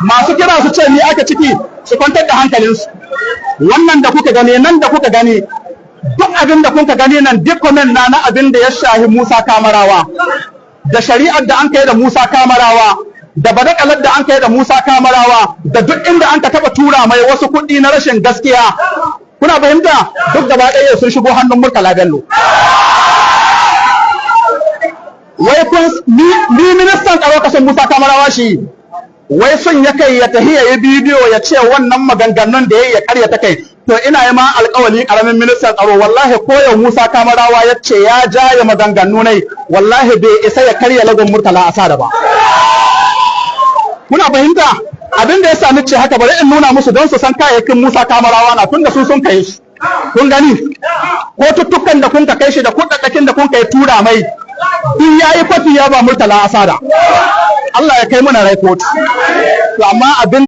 masu kira su ce ni aka ciki su kwantar da hankalinsu. Wannan da kuka gani nan da kuka gani duk abin da kuka gani nan duk comment na abin da ya shahi Musa Kamarawa da shari'ar da an kai da Musa Kamarawa da badakalar da an kai da Musa Kamarawa da duk inda an ka taba tura mai wasu kuɗi na rashin gaskiya. Kuna fahimta duk gaba ɗaya sun shigo hannun Murtala Bello. Wai kun ni ministan tsaro kasan Musa Kamarawa shi wai sun ya kai ya tahi ya yi bidiyo ya ce wannan maganganun da ya karya ta kai. To ina yi ma alƙawali ƙaramin ministan tsaro wallahi ko yau Musa Kamarawa ya ce ya jaye maganganu nai wallahi bai isa ya karya lagon Murtala Asada ba. Kuna fahimta abin da ya sami ce haka bari in nuna musu don su san kayayyakin Musa Kamarawa na tunda su sun kai shi. Kun gani ko tuttukan da kun ka kai shi da kuɗaɗɗakin da kun kai tura mai duk yayi kwafi ya ba Murtala Asada. Allah ya kai mana rai kotu. To amma abin